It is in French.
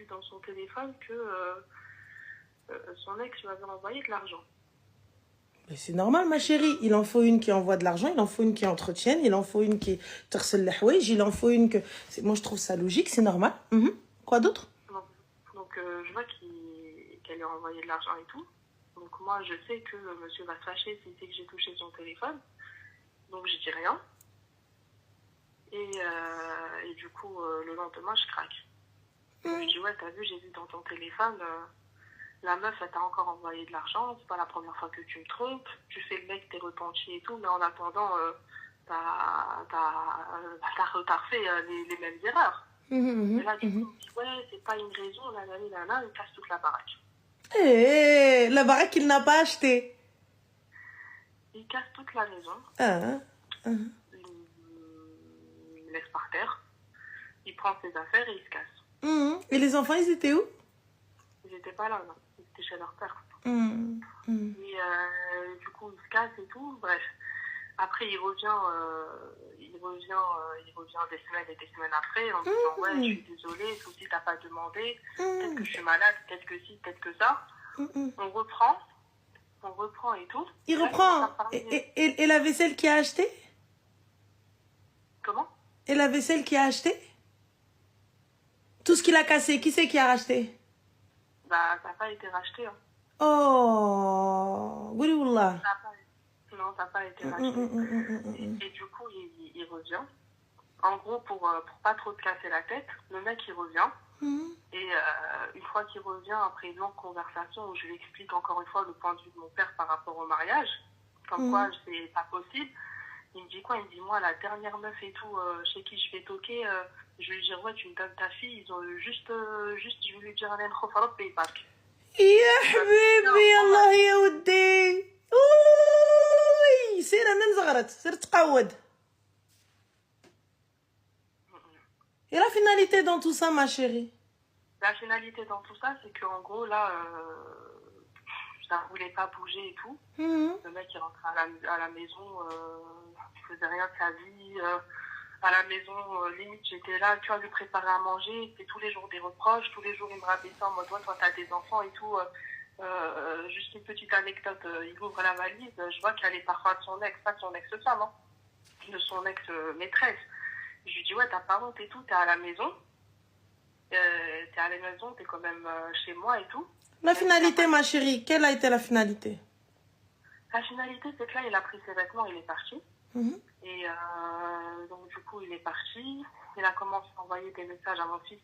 dans son téléphone que son ex lui avait envoyé de l'argent. Mais c'est normal, ma chérie. Il en faut une qui envoie de l'argent, il en faut une qui entretienne, il en faut une qui tersel le houij, il en faut une que... Moi, je trouve ça logique, c'est normal. Quoi d'autre? Donc je vois qu'elle lui a envoyé de l'argent et tout. Donc moi, je sais que monsieur va se fâcher s'il sait que j'ai touché son téléphone. Donc je dis rien. Et du coup, le lendemain, je craque. Je dis, ouais, t'as vu, j'ai vu dans ton téléphone, la meuf, elle t'a encore envoyé de l'argent, c'est pas la première fois que tu me trompes, tu fais le mec, t'es repenti et tout, mais en attendant, t'as refait les mêmes erreurs. Et là, du coup, il me dit, ouais, c'est pas une raison, nanana, il casse toute la baraque. La baraque qu'il n'a pas achetée. Il casse toute la maison. Il me laisse par terre. Il prend ses affaires et il se casse. Et les enfants, ils étaient où? Ils n'étaient pas là, non. Ils étaient chez leur père. Et du coup, il se casse et tout. Bref. Après, il revient des semaines et des semaines après en me disant, ouais, je suis désolée, Souci, t'as pas demandé. Peut-être que je suis malade, peut-être que ci, peut-être que ça. On reprend et tout. Il reprend. Et la vaisselle qui a acheté? Comment? Et la vaisselle qui a acheté? Tout ce qu'il a cassé, qui c'est qui a racheté? Bah, ça n'a pas été racheté. Hein. Oh, Gouliwallah. Non, ça n'a pas été racheté. Et du coup, il revient. En gros, pour pas trop te casser la tête, le mec, il revient. Et une fois qu'il revient, après une longue conversation où je lui explique encore une fois le point de vue de mon père par rapport au mariage, comme quoi c'est pas possible, il me dit quoi? Il me dit, moi, la dernière meuf et tout, chez qui je vais toquer, je vais lui dire, ouais, tu me donnes ta fille, ils ont juste je vais lui dire, allez, khofra payback. يا حبيبي الله يا ودي اوي سير انا نزغرت سير تقود. Et la finalité dans tout ça, ma chérie? La finalité dans tout ça, c'est qu'en gros, là, ça ne voulait pas bouger et tout. Le mec, il rentrait à la maison, il faisait rien de sa vie. À la maison, limite, j'étais là, tu vois, lui préparer à manger. Il fait tous les jours des reproches. Tous les jours, il me rabaissait en mode, toi, t'as des enfants et tout. Juste une petite anecdote, il ouvre la valise. Je vois qu'elle est parfois de son ex, pas de son ex-femme, hein, de son ex-maîtresse. Je lui dis, ouais, t'as pas honte et tout, t'es à la maison. T'es à la maison, t'es quand même chez moi et tout. La finalité, ma chérie, quelle a été la finalité? La finalité, c'est que là, il a pris ses vêtements, il est parti. Et donc, du coup, il est parti. Il a commencé à envoyer des messages à mon fils